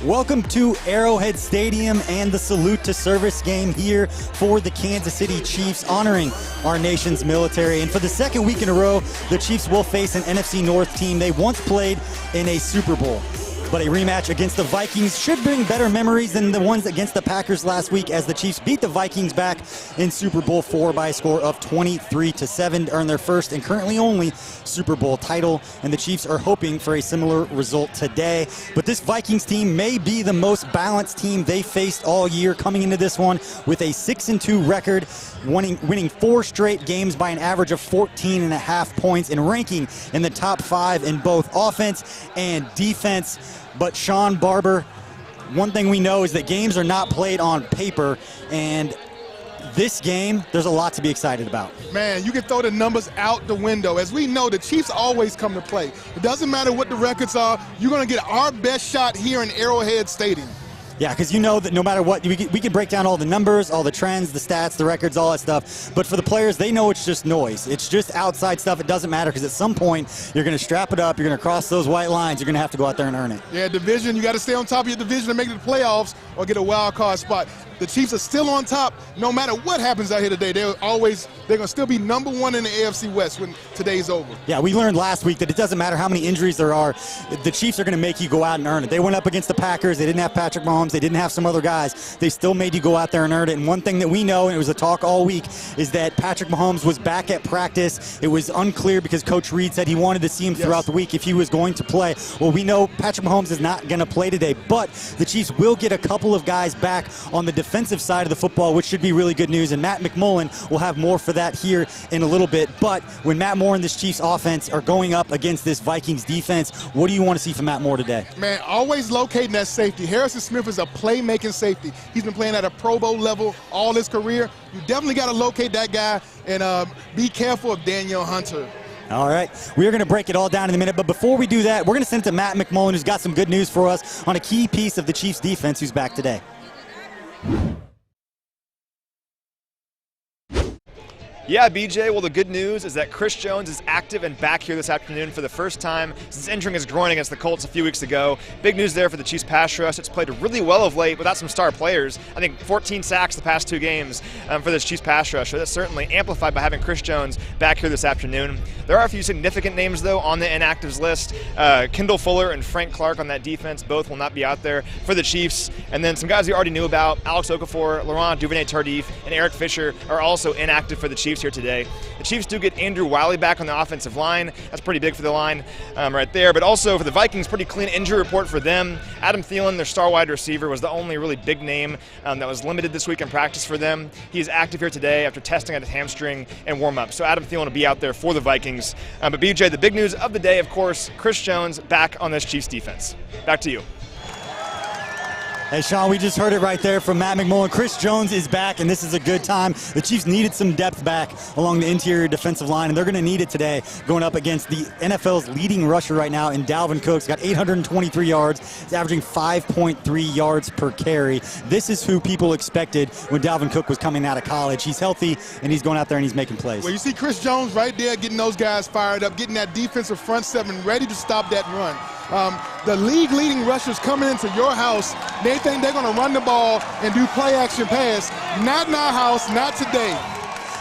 Welcome to Arrowhead Stadium and the Salute to Service game here for the Kansas City Chiefs, honoring our nation's military. And for the second week in a row, the Chiefs will face an NFC North team they once played in a Super Bowl. But a rematch against the Vikings should bring better memories than the ones against the Packers last week, as the Chiefs beat the Vikings back in Super Bowl IV by a score of 23-7 to earn their first and currently only Super Bowl title. And the Chiefs are hoping for a similar result today. But this Vikings team may be the most balanced team they faced all year, coming into this one with a 6-2 record, winning 4 straight games by an average of 14.5 points and ranking in the top 5 in both offense and defense. But Shawn Barber, one thing we know is that games are not played on paper, and this game, there's a lot to be excited about. Man, you can throw the numbers out the window. As we know, the Chiefs always come to play. It doesn't matter what the records are, you're going to get our best shot here in Arrowhead Stadium. Yeah, because you know that no matter what, we can break down all the numbers, all the trends, the stats, the records, all that stuff. But for the players, they know it's just noise. It's just outside stuff. It doesn't matter, because at some point, you're going to strap it up. You're going to cross those white lines. You're going to have to go out there and earn it. Yeah, division. You got to stay on top of your division to make it to the playoffs or get a wild card spot. The Chiefs are still on top no matter what happens out here today. They're going to still be number 1 in the AFC West when today's over. Yeah, we learned last week that it doesn't matter how many injuries there are. The Chiefs are going to make you go out and earn it. They went up against the Packers. They didn't have Patrick Mahomes. They didn't have some other guys. They still made you go out there and earn it. And one thing that we know, and it was a talk all week, is that Patrick Mahomes was back at practice. It was unclear because Coach Reed said he wanted to see him throughout the week if he was going to play. Well, we know Patrick Mahomes is not going to play today, but the Chiefs will get a couple of guys back on the defensive side of the football, which should be really good news. And Matt McMullen will have more for that here in a little bit. But when Matt Moore and this Chiefs offense are going up against this Vikings defense, what do you want to see from Matt Moore today? Man, always locating that safety. Harrison Smith is a playmaking safety. He's been playing at a Pro Bowl level all his career. You definitely got to locate that guy, and be careful of Daniel Hunter. All right, we're going to break it all down in a minute, but before we do that, we're going to send it to Matt McMullen, who's got some good news for us on a key piece of the Chiefs defense, who's back today. Yeah, BJ, well, the good news is that Chris Jones is active and back here this afternoon for the first time since injuring his groin against the Colts a few weeks ago. Big news there for the Chiefs pass rush. It's played really well of late without some star players. I think 14 sacks the past 2 games for this Chiefs pass rush. So that's certainly amplified by having Chris Jones back here this afternoon. There are a few significant names, though, on the inactives list. Kendall Fuller and Frank Clark on that defense both will not be out there for the Chiefs. And then some guys we already knew about, Alex Okafor, Laurent Duvernay-Tardif, and Eric Fisher are also inactive for the Chiefs here today. The Chiefs do get Andrew Wiley back on the offensive line. That's pretty big for the line right there. But also for the Vikings, pretty clean injury report for them. Adam Thielen, their star wide receiver, was the only really big name that was limited this week in practice for them. He's active here today after testing at his hamstring and warm-up. So Adam Thielen will be out there for the Vikings. But BJ, the big news of the day, of course, Chris Jones back on this Chiefs defense. Back to you. Hey, Sean, we just heard it right there from Matt McMullen. Chris Jones is back, and this is a good time. The Chiefs needed some depth back along the interior defensive line, and they're going to need it today going up against the NFL's leading rusher right now in Dalvin Cook. He's got 823 yards. He's averaging 5.3 yards per carry. This is who people expected when Dalvin Cook was coming out of college. He's healthy, and he's going out there and he's making plays. Well, you see Chris Jones right there getting those guys fired up, getting that defensive front seven ready to stop that run. The league-leading rushers coming into your house, they think they're going to run the ball and do play-action pass. Not in our house, not today.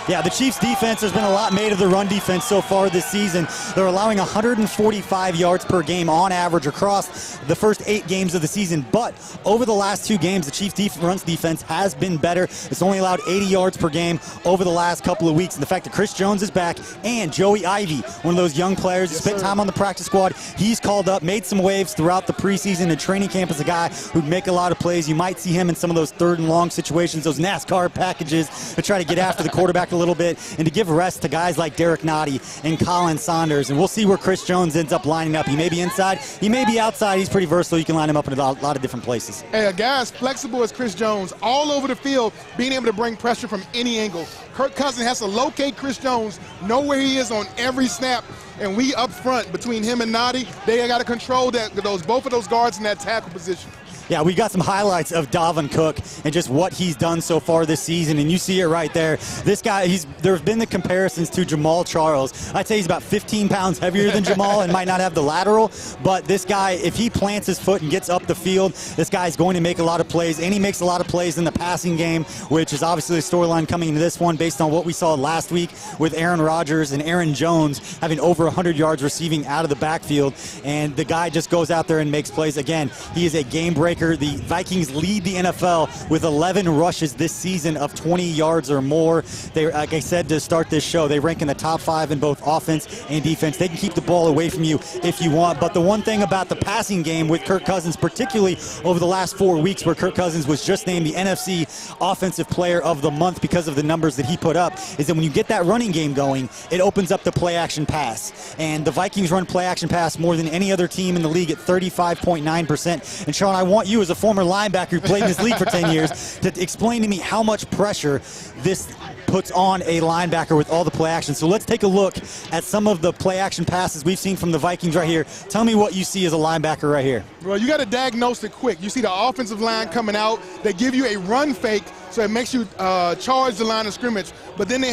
Yeah, the Chiefs defense, there's been a lot made of the run defense so far this season. They're allowing 145 yards per game on average across the first 8 games of the season. But over the last 2 games, the Chiefs runs defense has been better. It's only allowed 80 yards per game over the last couple of weeks. And the fact that Chris Jones is back and Joey Ivey, one of those young players who spent time on the practice squad, he's called up, made some waves throughout the preseason and training camp as a guy who'd make a lot of plays. You might see him in some of those 3rd and long situations, those NASCAR packages to try to get after the quarterback a little bit and to give rest to guys like Derek Nottie and Colin Saunders. And we'll see where Chris Jones ends up lining up. He may be inside, he may be outside. He's pretty versatile. You can line him up in a lot of different places. Hey, a guy as flexible as Chris Jones, all over the field, being able to bring pressure from any angle. Kirk Cousins has to locate Chris Jones, know where he is on every snap, and we up front between him and Nottie, they got to control both of those guards in that tackle position. Yeah, we got some highlights of Dalvin Cook and just what he's done so far this season, and you see it right there. This guy, there's been the comparisons to Jamal Charles. I'd say he's about 15 pounds heavier than Jamal and might not have the lateral, but this guy, if he plants his foot and gets up the field, this guy's going to make a lot of plays, and he makes a lot of plays in the passing game, which is obviously a storyline coming into this one based on what we saw last week with Aaron Rodgers and Aaron Jones having over 100 yards receiving out of the backfield, and the guy just goes out there and makes plays. Again, he is a game breaker. The Vikings lead the NFL with 11 rushes this season of 20 yards or more. They, like I said to start this show, they rank in the top 5 in both offense and defense. They can keep the ball away from you if you want, but the one thing about the passing game with Kirk Cousins, particularly over the last 4 weeks where Kirk Cousins was just named the NFC Offensive Player of the Month because of the numbers that he put up, is that when you get that running game going, it opens up the play-action pass. And the Vikings run play-action pass more than any other team in the league at 35.9%. And Shawn, I want you as a former linebacker who played in this league for 10 years to explain to me how much pressure this puts on a linebacker with all the play action. So let's take a look at some of the play action passes we've seen from the Vikings right here. Tell me what you see as a linebacker right here. Well, you got to diagnose it quick. You see the offensive line coming out. They give you a run fake, so it makes you charge the line of scrimmage. But then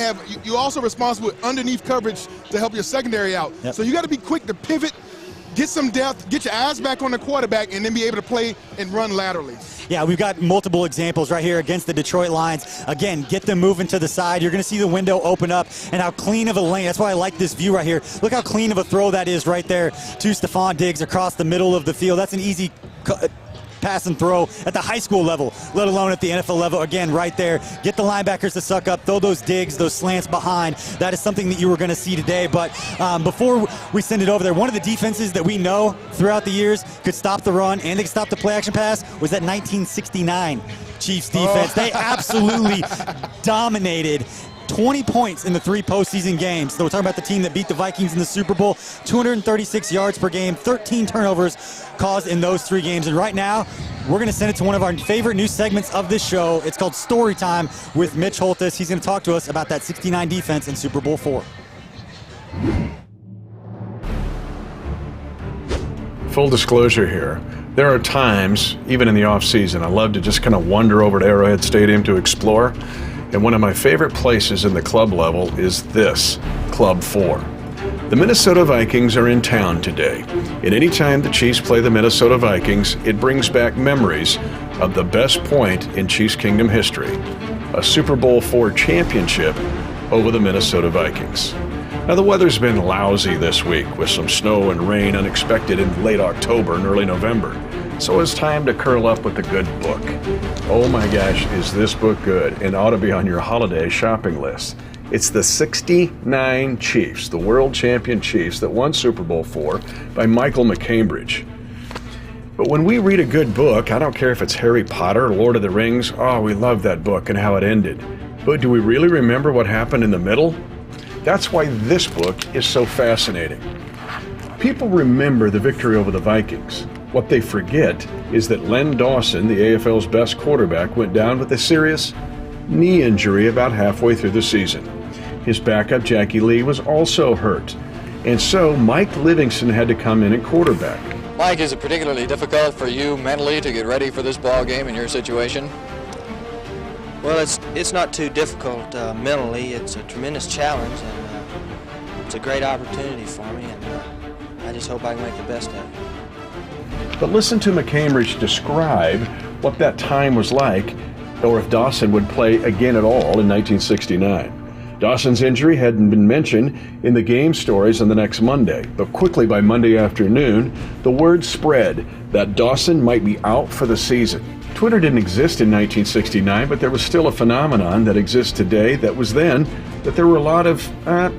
you're also responsible with underneath coverage to help your secondary out. Yep. So you got to be quick to pivot, get some depth, get your eyes back on the quarterback, and then be able to play and run laterally. Yeah, we've got multiple examples right here against the Detroit Lions. Again, get them moving to the side. You're going to see the window open up, and how clean of a lane. That's why I like this view right here. Look how clean of a throw that is right there to Stephon Diggs across the middle of the field. That's an easy pass and throw at the high school level, let alone at the NFL level. Again, right there, get the linebackers to suck up, throw those digs, those slants behind. That is something that you were going to see today. But before we send it over there, one of the defenses that we know throughout the years could stop the run and they could stop the play action pass was that 1969 Chiefs defense. They absolutely dominated. 20 points in the 3 postseason games. So we're talking about the team that beat the Vikings in the Super Bowl. 236 yards per game, 13 turnovers caused in those 3 games. And right now, we're going to send it to one of our favorite new segments of this show. It's called Story Time with Mitch Holthus. He's going to talk to us about that 69 defense in Super Bowl 4. Full disclosure here. There are times, even in the off-season, I love to just kind of wander over to Arrowhead Stadium to explore. And one of my favorite places in the club level is this, Club 4. The Minnesota Vikings are in town today. And anytime the Chiefs play the Minnesota Vikings, it brings back memories of the best point in Chiefs Kingdom history, a Super Bowl IV championship over the Minnesota Vikings. Now, the weather's been lousy this week with some snow and rain unexpected in late October and early November. So it's time to curl up with a good book. Oh my gosh, is this book good and ought to be on your holiday shopping list. It's the 69 Chiefs, the world champion Chiefs that won Super Bowl IV by Michael McCambridge. But when we read a good book, I don't care if it's Harry Potter or Lord of the Rings, oh, we love that book and how it ended. But do we really remember what happened in the middle? That's why this book is so fascinating. People remember the victory over the Vikings. What they forget is that Len Dawson, the AFL's best quarterback, went down with a serious knee injury about halfway through the season. His backup, Jackie Lee, was also hurt. And so Mike Livingston had to come in and quarterback. Mike, is it particularly difficult for you mentally to get ready for this ball game in your situation? Well, it's not too difficult mentally. It's a tremendous challenge, and it's a great opportunity for me, and I just hope I can make the best of it. But listen to McCambridge describe what that time was like, or if Dawson would play again at all in 1969. Dawson's injury hadn't been mentioned in the game stories on the next Monday, but quickly by Monday afternoon, the word spread that Dawson might be out for the season. Twitter didn't exist in 1969, but there was still a phenomenon that exists today that was then, that there were a lot of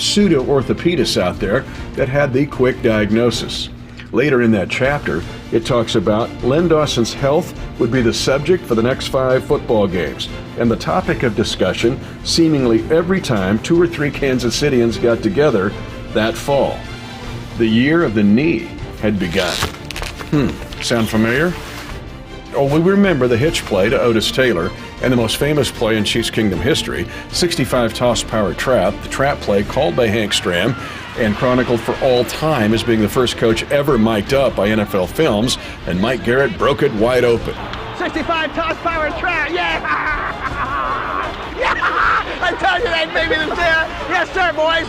pseudo-orthopedists out there that had the quick diagnosis. Later in that chapter, it talks about Len Dawson's health would be the subject for the next 5 football games, and the topic of discussion seemingly every time 2 or 3 Kansas Cityans got together that fall. The year of the knee had begun. Sound familiar? Oh, we remember the hitch play to Otis Taylor and the most famous play in Chiefs Kingdom history, 65 toss power trap, the trap play called by Hank Stram, and chronicled for all time as being the first coach ever mic'd up by NFL Films, and Mike Garrett broke it wide open. 65 toss power trap, yeah! Yeah! I told you that baby was there. Yes, sir, boys.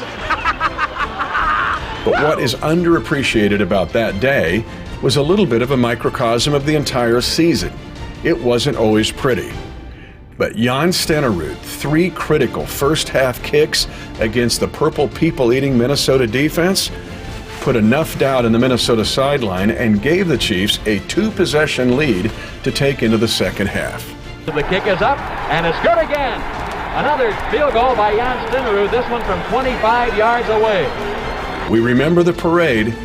But what is underappreciated about that day was a little bit of a microcosm of the entire season. It wasn't always pretty. But Jan Stenerud, 3 critical first-half kicks against the purple people-eating Minnesota defense, put enough doubt in the Minnesota sideline and gave the Chiefs a 2-possession lead to take into the second half. The kick is up, and it's good again. Another field goal by Jan Stenerud, this one from 25 yards away. We remember the parade,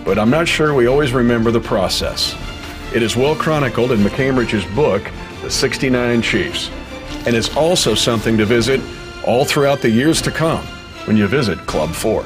but I'm not sure we always remember the process. It is well chronicled in McCambridge's book, The 69 Chiefs, and it's also something to visit all throughout the years to come when you visit Club 4.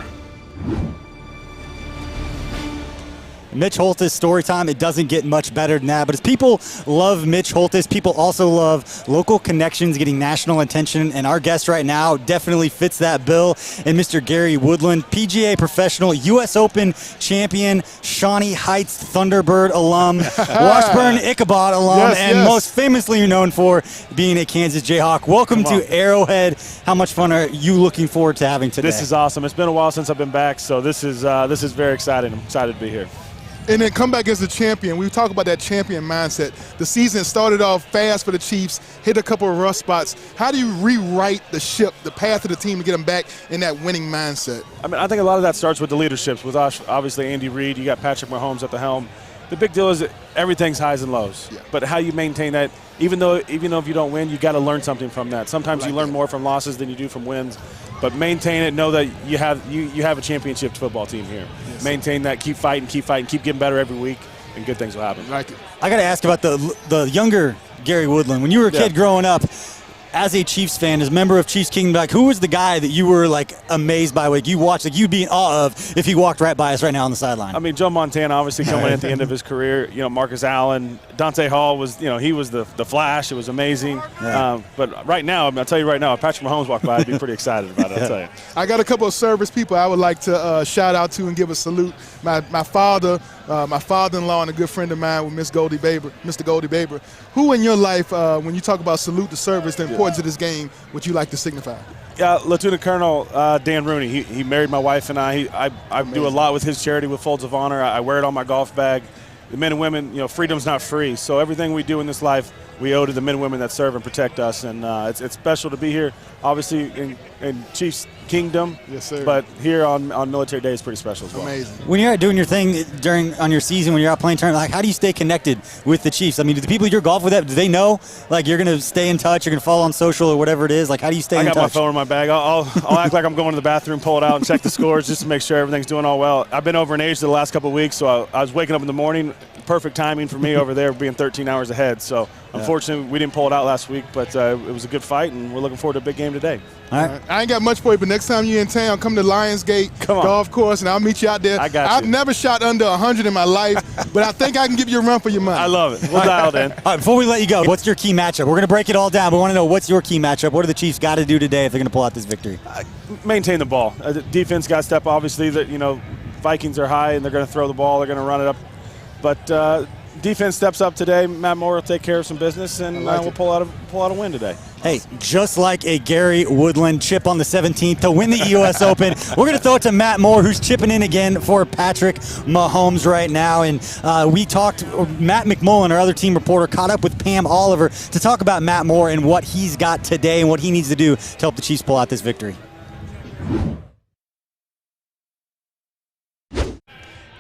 Mitch Holthus story time. It doesn't get much better than that. But as people love Mitch Holthus, people also love local connections getting national attention. And our guest right now definitely fits that bill. And Mr. Gary Woodland, PGA professional, U.S. Open champion, Shawnee Heights Thunderbird alum, Washburn Ichabod alum, and most famously known for being a Kansas Jayhawk. Welcome to Arrowhead. How much fun are you looking forward to having today? This is awesome. It's been a while since I've been back, so this is very exciting. I'm excited to be here. And then come back as a champion. We talk about that champion mindset. The season started off fast for the Chiefs, hit a couple of rough spots. How do you rewrite the ship, the path of the team to get them back in that winning mindset? I mean, I think a lot of that starts with the leaderships. With obviously Andy Reid, you got Patrick Mahomes at the helm. The big deal is that everything's highs and lows. Yeah. But how you maintain that, even though if you don't win, you got to learn something from that. Sometimes you learn more from losses than you do from wins. But maintain it. Know that you have a championship football team here. Yes. Maintain that. Keep fighting. Keep getting better every week, and good things will happen. Like it. I got to ask about the younger Gary Woodland. When you were a kid growing up, as a Chiefs fan, as a member of Chiefs Kingdom, like who was the guy that you were like amazed by, like you watched, like you'd be in awe of if he walked right by us right now on the sideline? I mean, Joe Montana obviously coming at the end of his career. You know, Marcus Allen, Dante Hall was, he was the Flash. It was amazing. Yeah. But right now, I'll tell you right now, if Patrick Mahomes walked by, I'd be pretty excited about it. I'll tell you. I got a couple of service people I would like to shout out to and give a salute. My father, my father-in-law, and a good friend of mine with Mr. Goldie Baber. Who in your life, when you talk about salute the service, the importance of this game, would you like to signify? Yeah, Lieutenant Colonel Dan Rooney. He married my wife and I do a lot with his charity with Folds of Honor. I wear it on my golf bag. The men and women, freedom's not free. So everything we do in this life, we owe to the men and women that serve and protect us. And it's special to be here, obviously, in Chiefs Kingdom. Yes, sir. But here on Military Day is pretty special as well. Amazing. When you're out doing your thing on your season, when you're out playing tournament, like how do you stay connected with the Chiefs? I mean, do the people you're golf with, do they know like you're going to stay in touch, you're going to follow on social or whatever it is? Like how do you stay in touch? I got my phone in my bag. I'll act like I'm going to the bathroom, pull it out, and check the scores just to make sure everything's doing all well. I've been over in age the last couple of weeks, so I was waking up in the morning. Perfect timing for me over there, being 13 hours ahead. So unfortunately, we didn't pull it out last week, but it was a good fight, and we're looking forward to a big game today. All right. I ain't got much for you, but next time you're in town, come to Lionsgate Golf Course, and I'll meet you out there. I got you. I've never shot under 100 in my life, but I think I can give you a run for your money. I love it. We'll dial in. All right, before we let you go, what's your key matchup? We're going to break it all down, but we want to know what's your key matchup. What do the Chiefs got to do today if they're going to pull out this victory? Maintain the ball. The defense got to step. Obviously, Vikings are high, and they're going to throw the ball. They're going to run it up. But defense steps up today. Matt Moore will take care of some business, and we'll pull out a win today. Hey, just like a Gary Woodland chip on the 17th to win the U.S. Open, we're going to throw it to Matt Moore, who's chipping in again for Patrick Mahomes right now. And Matt McMullen, our other team reporter, caught up with Pam Oliver to talk about Matt Moore and what he's got today and what he needs to do to help the Chiefs pull out this victory.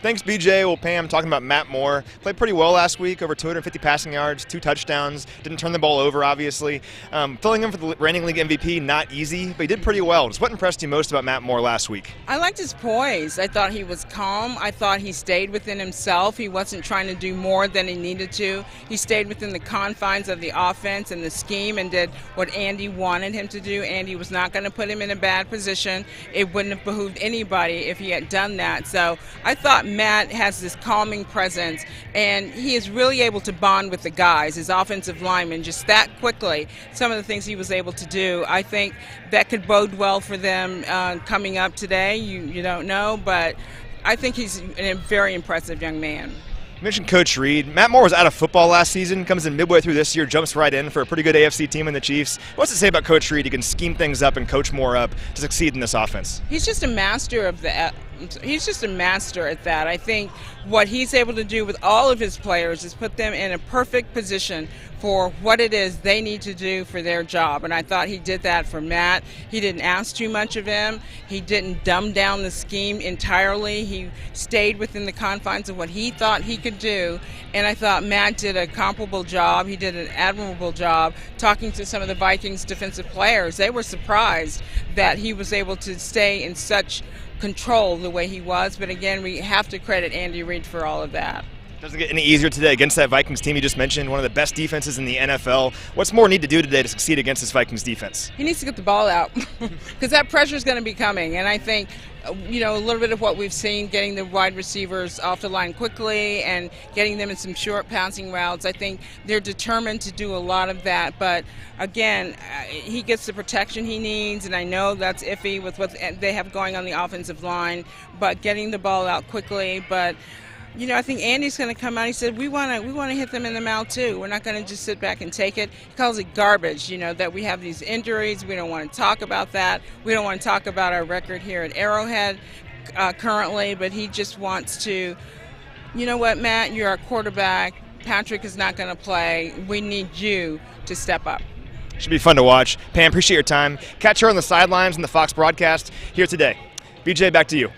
Thanks, BJ. Well, Pam, talking about Matt Moore. Played pretty well last week, over 250 passing yards, 2 touchdowns. Didn't turn the ball over, obviously. Filling in for the reigning league MVP, not easy, but he did pretty well. Just what impressed you most about Matt Moore last week? I liked his poise. I thought he was calm. I thought he stayed within himself. He wasn't trying to do more than he needed to. He stayed within the confines of the offense and the scheme and did what Andy wanted him to do. Andy was not going to put him in a bad position. It wouldn't have behooved anybody if he had done that. So I thought Matt has this calming presence, and he is really able to bond with the guys, his offensive linemen, just that quickly. Some of the things he was able to do, I think that could bode well for them coming up today. You don't know, but I think he's a very impressive young man. You mentioned Coach Reed. Matt Moore was out of football last season, comes in midway through this year, jumps right in for a pretty good AFC team in the Chiefs. What's to say about Coach Reed? He can scheme things up and coach Moore up to succeed in this offense. He's just a master of the. He's just a master at that. I think what he's able to do with all of his players is put them in a perfect position for what it is they need to do for their job. And I thought he did that for Matt. He didn't ask too much of him. He didn't dumb down the scheme entirely. He stayed within the confines of what he thought he could do. And I thought Matt did a comparable job. He did an admirable job talking to some of the Vikings defensive players. They were surprised that he was able to stay in such control the way he was, but again, we have to credit Andy Reid for all of that. Doesn't get any easier today against that Vikings team you just mentioned, one of the best defenses in the NFL. What's Moore need to do today to succeed against this Vikings defense? He needs to get the ball out because that pressure is going to be coming, and I think a little bit of what we've seen, getting the wide receivers off the line quickly and getting them in some short passing routes. I think they're determined to do a lot of that, but again, he gets the protection he needs, and I know that's iffy with what they have going on the offensive line, but getting the ball out quickly. But I think Andy's going to come out. He said, we want to hit them in the mouth too. We're not going to just sit back and take it. He calls it garbage, that we have these injuries. We don't want to talk about that. We don't want to talk about our record here at Arrowhead currently, but he just wants to, you know what, Matt, you're our quarterback. Patrick is not going to play. We need you to step up. Should be fun to watch. Pam, appreciate your time. Catch her on the sidelines in the Fox broadcast here today. BJ, back to you.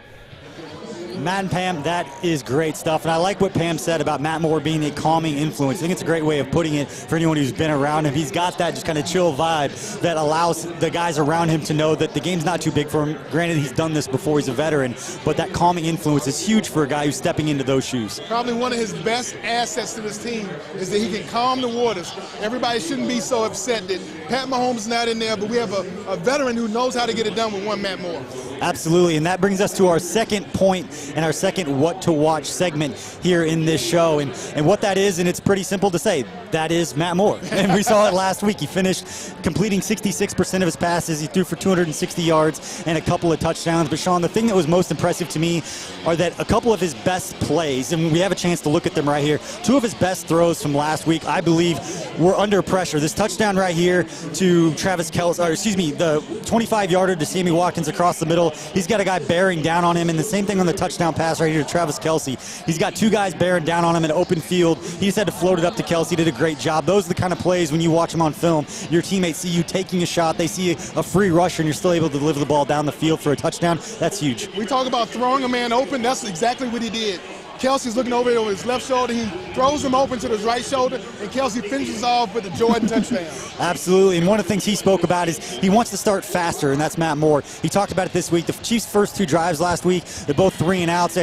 Matt and Pam, that is great stuff. And I like what Pam said about Matt Moore being a calming influence. I think it's a great way of putting it for anyone who's been around him. He's got that just kind of chill vibe that allows the guys around him to know that the game's not too big for him. Granted, he's done this before. He's a veteran. But that calming influence is huge for a guy who's stepping into those shoes. Probably one of his best assets to this team is that he can calm the waters. Everybody shouldn't be so upset that Pat Mahomes is not in there, but we have a veteran who knows how to get it done with one Matt Moore. Absolutely, and that brings us to our second point and our second what to watch segment here in this show. And what that is, and it's pretty simple to say, that is Matt Moore. And we saw it last week. He finished completing 66% of his passes. He threw for 260 yards and a couple of touchdowns. But Shawn, the thing that was most impressive to me are that a couple of his best plays, and we have a chance to look at them right here, two of his best throws from last week, I believe, were under pressure. This touchdown right here to Travis Kelce, or excuse me, the 25-yarder to Sammy Watkins across the middle. He's got a guy bearing down on him, and the same thing on the touchdown pass right here to Travis Kelce. He's got two guys bearing down on him in open field. He just had to float it up to Kelce. Did a great job. Those are the kind of plays when you watch them on film. Your teammates see you taking a shot. They see a free rusher, and you're still able to deliver the ball down the field for a touchdown. That's huge. We talk about throwing a man open. That's exactly what he did. Kelce's looking over his left shoulder. He throws him open to his right shoulder, and Kelce finishes off with a Jordan touchdown. Absolutely, and one of the things he spoke about is he wants to start faster, and that's Matt Moore. He talked about it this week. The Chiefs' first two drives last week, they're both 3 and outs.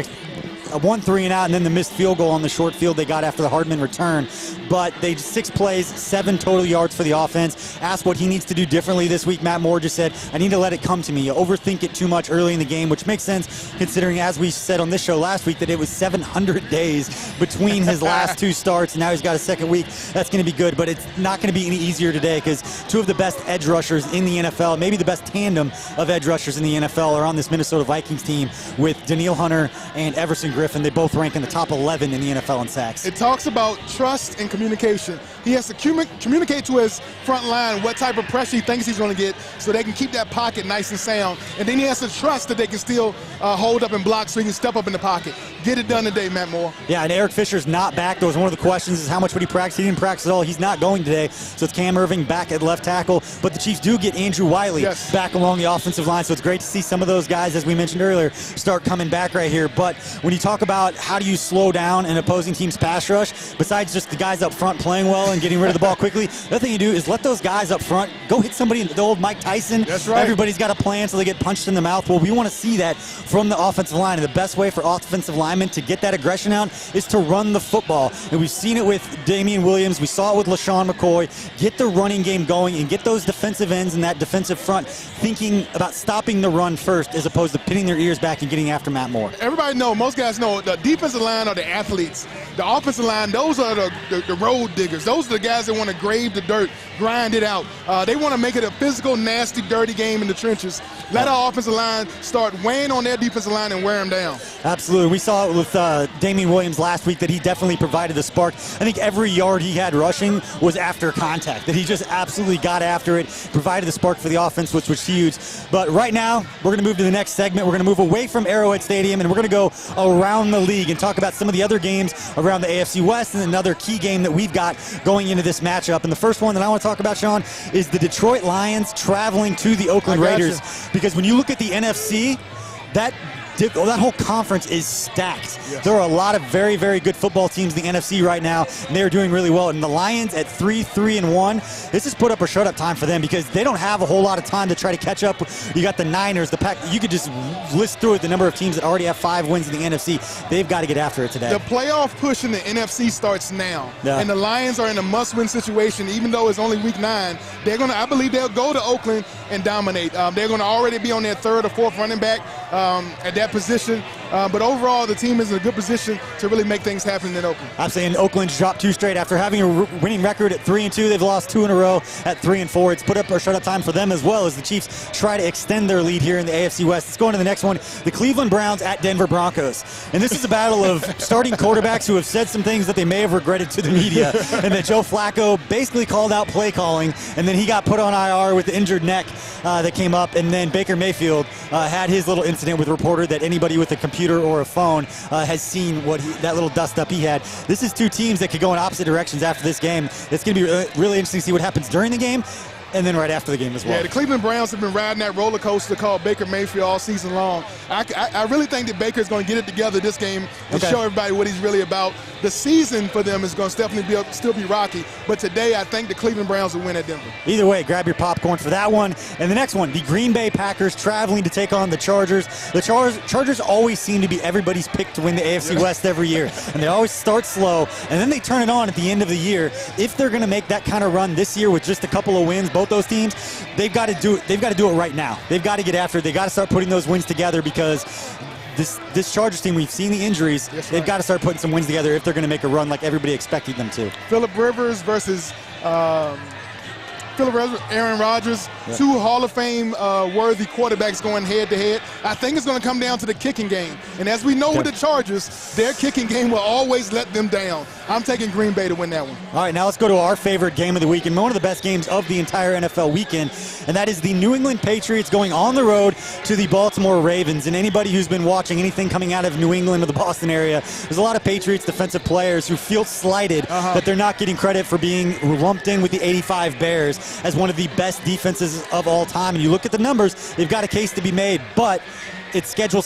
One 3 and out, and then the missed field goal on the short field they got after the Hardman return. But they 6 plays, 7 total yards for the offense. Asked what he needs to do differently this week, Matt Moore just said, I need to let it come to me. You overthink it too much early in the game, which makes sense considering, as we said on this show last week, that it was 700 days between his last 2 starts, and now he's got a second week. That's going to be good, but it's not going to be any easier today because two of the best edge rushers in the NFL, maybe the best tandem of edge rushers in the NFL, are on this Minnesota Vikings team with Danielle Hunter and Everson Griffin. They both rank in the top 11 in the NFL in sacks. It talks about trust and communication. He has to communicate to his front line what type of pressure he thinks he's going to get so they can keep that pocket nice and sound. And then he has to trust that they can still hold up and block so he can step up in the pocket. Get it done today, Matt Moore. Yeah, and Eric Fisher's not back. That was one of the questions, is how much would he practice? He didn't practice at all. He's not going today. So it's Cam Irving back at left tackle. But the Chiefs do get Andrew Wiley back along the offensive line. So it's great to see some of those guys, as we mentioned earlier, start coming back right here. But when you talk about how do you slow down an opposing team's pass rush, besides just the guys up front playing well and getting rid of the ball quickly. The other thing you do is let those guys up front go hit somebody, the old Mike Tyson. That's right. Everybody's got a plan so they get punched in the mouth. Well, we want to see that from the offensive line. And the best way for offensive linemen to get that aggression out is to run the football. And we've seen it with Damian Williams. We saw it with LaShawn McCoy. Get the running game going and get those defensive ends and that defensive front thinking about stopping the run first as opposed to pinning their ears back and getting after Matt Moore. Everybody know, most guys know, the defensive line are the athletes. The offensive line, those are the road diggers. Those are the guys that want to grave the dirt, grind it out. They want to make it a physical, nasty, dirty game in the trenches. Let our offensive line start weighing on their defensive line and wear them down. Absolutely. We saw it with Damian Williams last week that he definitely provided the spark. I think every yard he had rushing was after contact, that he just absolutely got after it, provided the spark for the offense, which was huge. But right now, we're going to move to the next segment. We're going to move away from Arrowhead Stadium, and we're going to go around the league and talk about some of the other games around the AFC West and another key game that we've got going into this matchup. And the first one that I want to talk about, Sean, is the Detroit Lions traveling to the Oakland Raiders. Because when you look at the NFC, that whole conference is stacked. Yes. There are a lot of very, very good football teams in the NFC right now, and they're doing really well. And the Lions at 3-3-1, this has put up or shut up time for them because they don't have a whole lot of time to try to catch up. You got the Niners, the Pack. You could just list through it the number of teams that already have 5 wins in the NFC. They've got to get after it today. The playoff push in the NFC starts now, and the Lions are in a must-win situation. Even though it's only week 9, I believe they'll go to Oakland and dominate. They're going to already be on their 3rd or 4th running back at that position. But overall, the team is in a good position to really make things happen in Oakland. I'm saying Oakland's dropped 2 straight. After having a winning record at 3-2, they've lost 2 in a row at 3-4. It's put up or shut up time for them as well as the Chiefs try to extend their lead here in the AFC West. Let's go on to the next one. The Cleveland Browns at Denver Broncos. And this is a battle of starting quarterbacks who have said some things that they may have regretted to the media. And that Joe Flacco basically called out play calling, and then he got put on IR with the injured neck that came up. And then Baker Mayfield had his little incident with a reporter that anybody with a computer or a phone has seen that little dust up he had. This is 2 teams that could go in opposite directions after this game. It's going to be really interesting to see what happens during the game and then right after the game as well. Yeah, the Cleveland Browns have been riding that roller coaster called Baker Mayfield all season long. I really think that Baker's going to get it together this game and show everybody what he's really about. The season for them is going to definitely still be rocky, but today I think the Cleveland Browns will win at Denver. Either way, grab your popcorn for that one. And the next one, the Green Bay Packers traveling to take on the Chargers. The Chargers always seem to be everybody's pick to win the AFC West every year, and they always start slow, and then they turn it on at the end of the year. If they're going to make that kind of run this year with just a couple of wins, both those teams, they've got to do it. They've got to do it right now. They've got to get after it. They've got to start putting those wins together because this Chargers team, we've seen the injuries. They've got to start putting some wins together if they're going to make a run like everybody expected them to. Phillip Rivers versus Aaron Rodgers, 2 Hall of Fame worthy quarterbacks going head-to-head. I think it's going to come down to the kicking game. And as we know with the Chargers, their kicking game will always let them down. I'm taking Green Bay to win that one. All right, now let's go to our favorite game of the week and one of the best games of the entire NFL weekend, and that is the New England Patriots going on the road to the Baltimore Ravens. And anybody who's been watching anything coming out of New England or the Boston area, there's a lot of Patriots defensive players who feel slighted that they're not getting credit for being lumped in with the 85 Bears as one of the best defenses of all time. And you look at the numbers, they've got a case to be made, but it's schedule.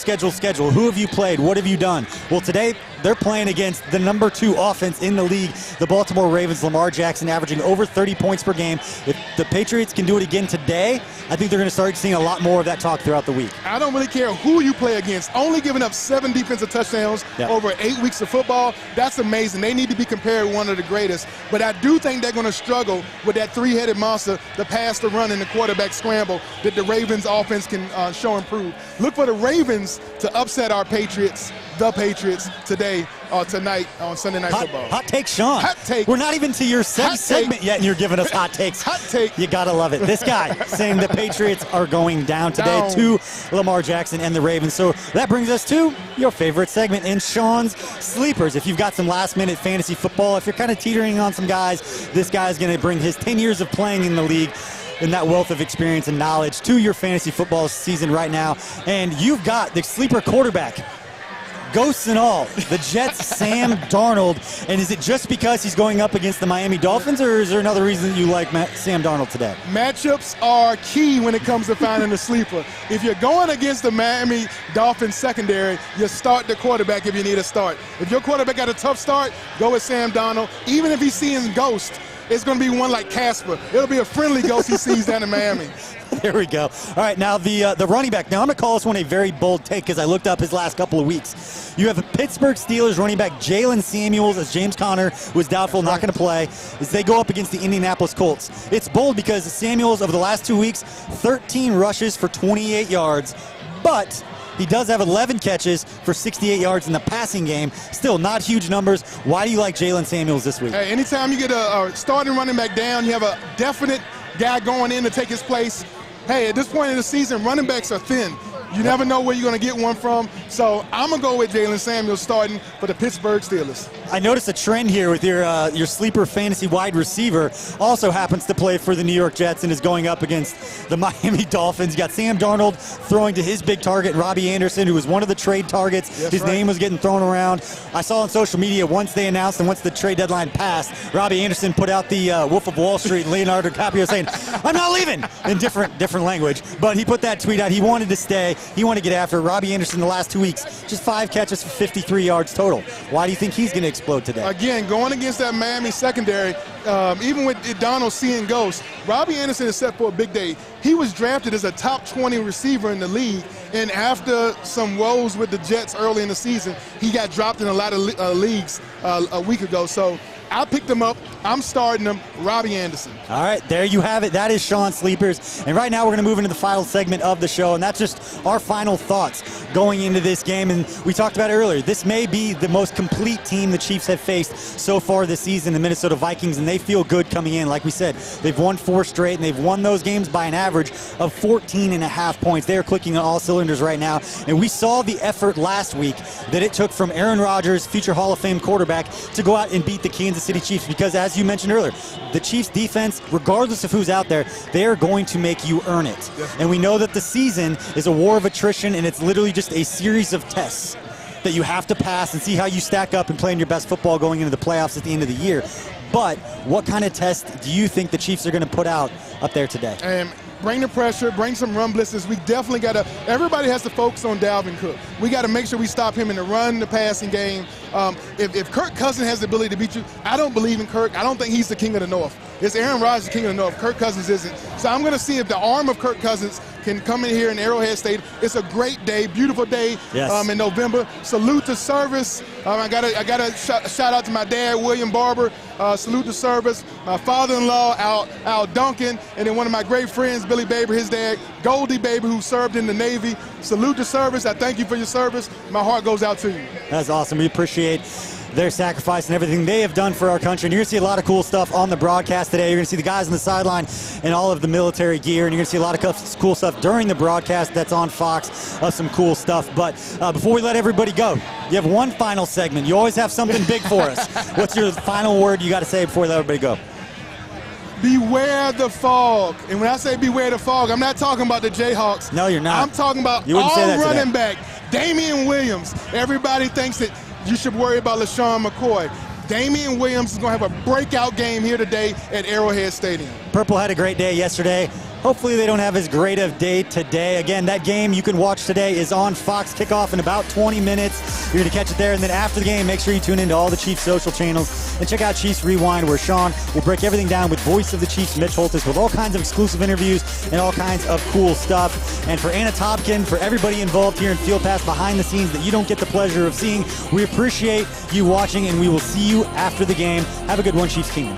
Who have you played? What have you done? Well, today they're playing against the number 2 offense in the league, the Baltimore Ravens. Lamar Jackson averaging over 30 points per game. If the Patriots can do it again today, I think they're going to start seeing a lot more of that talk throughout the week. I don't really care who you play against. Only giving up 7 defensive touchdowns over 8 weeks of football, that's amazing. They need to be compared to one of the greatest. But I do think they're going to struggle with that 3-headed monster, the pass, the run, and the quarterback scramble that the Ravens offense can show improve. Look for the Ravens to upset our Patriots, the Patriots, today or tonight on Sunday Night Football. Hot take, Sean. Hot take. We're not even to your segment yet, and you're giving us hot takes. Hot take. You got to love it. This guy saying the Patriots are going down today to Lamar Jackson and the Ravens. So that brings us to your favorite segment in Sean's Sleepers. If you've got some last-minute fantasy football, if you're kind of teetering on some guys, this guy's going to bring his 10 years of playing in the league and that wealth of experience and knowledge to your fantasy football season right now. And you've got the sleeper quarterback, ghosts and all, the Jets' Sam Darnold. And is it just because he's going up against the Miami Dolphins, or is there another reason that you like Sam Darnold today? Matchups are key when it comes to finding a sleeper. If you're going against the Miami Dolphins secondary, you start the quarterback if you need a start. If your quarterback got a tough start, go with Sam Darnold. Even if he's seeing ghosts, it's going to be one like Casper. It'll be a friendly ghost he sees down in Miami. There we go. All right, now the running back. Now I'm going to call this one a very bold take because I looked up his last couple of weeks. You have a Pittsburgh Steelers running back Jalen Samuels, as James Conner was doubtful, not going to play, as they go up against the Indianapolis Colts. It's bold because Samuels, over the last 2 weeks, 13 rushes for 28 yards, but he does have 11 catches for 68 yards in the passing game. Still not huge numbers. Why do you like Jalen Samuels this week? Hey, anytime you get a starting running back down, you have a definite guy going in to take his place. Hey, at this point in the season, running backs are thin. You never know where you're going to get one from. So I'm going to go with Jalen Samuels starting for the Pittsburgh Steelers. I noticed a trend here with your sleeper fantasy wide receiver also happens to play for the New York Jets and is going up against the Miami Dolphins. You got Sam Darnold throwing to his big target, Robbie Anderson, who was one of the trade targets. His name was getting thrown around. I saw on social media once they announced and once the trade deadline passed, Robbie Anderson put out the Wolf of Wall Street and Leonardo DiCaprio saying, "I'm not leaving," in different language. But he put that tweet out. He wanted to stay. He wanted to get after it. Robbie Anderson the last 2 weeks, just 5 catches for 53 yards total. Why do you think he's going to explode today? Again, going against that Miami secondary, even with Donald seeing ghosts, Robbie Anderson is set for a big day. He was drafted as a top 20 receiver in the league, and after some woes with the Jets early in the season, he got dropped in a lot of leagues a week ago. So I picked him up. I'm starting him, Robbie Anderson. All right, there you have it. That is Sean Sleepers. And right now we're going to move into the final segment of the show, and that's just our final thoughts going into this game. And we talked about it earlier. This may be the most complete team the Chiefs have faced so far this season, the Minnesota Vikings, and they feel good coming in. Like we said, they've won 4 straight, and they've won those games by an average of 14.5 points. They are clicking on all cylinders right now. And we saw the effort last week that it took from Aaron Rodgers, future Hall of Fame quarterback, to go out and beat the Kansas City Chiefs, because as you mentioned earlier, the Chiefs defense, regardless of who's out there, they are going to make you earn it. And we know that the season is a war of attrition, and it's literally just a series of tests that you have to pass and see how you stack up and playing your best football going into the playoffs at the end of the year. But what kind of test do you think the Chiefs are going to put out up there today? Bring the pressure, bring some run blitzes. We definitely got to – everybody has to focus on Dalvin Cook. We got to make sure we stop him in the run, the passing game. If Kirk Cousins has the ability to beat you, I don't believe in Kirk. I don't think he's the king of the North. It's Aaron Rodgers, the king of the North. Kirk Cousins isn't. So I'm going to see if the arm of Kirk Cousins can come in here in Arrowhead Stadium. It's a great day, beautiful day in November. Salute to service. I got to shout out to my dad, William Barber. Salute to service. My father-in-law, Al Duncan, and then one of my great friends, Billy Baber, his dad, Goldie Baber, who served in the Navy. Salute to service. I thank you for your service. My heart goes out to you. That's awesome. We appreciate their sacrifice and everything they have done for our country. And you're going to see a lot of cool stuff on the broadcast today. You're going to see the guys on the sideline in all of the military gear, and you're going to see a lot of cool stuff during the broadcast that's on Fox, some cool stuff. But before we let everybody go, you have one final segment. You always have something big for us. What's your final word you got to say before we let everybody go? Beware the fog. And when I say beware the fog, I'm not talking about the Jayhawks. No, you're not. I'm talking about all running back. Damian Williams. Everybody thinks that you should worry about LaShawn McCoy. Damian Williams is going to have a breakout game here today at Arrowhead Stadium. Purple had a great day yesterday. Hopefully they don't have as great of day today. Again, that game you can watch today is on Fox. Kickoff in about 20 minutes. You're going to catch it there. And then after the game, make sure you tune into all the Chiefs social channels and check out Chiefs Rewind, where Sean will break everything down with voice of the Chiefs, Mitch Holtis, with all kinds of exclusive interviews and all kinds of cool stuff. And for Anna Topkin, for everybody involved here in Field Pass behind the scenes that you don't get the pleasure of seeing, we appreciate you watching, and we will see you after the game. Have a good one, Chiefs Kingdom.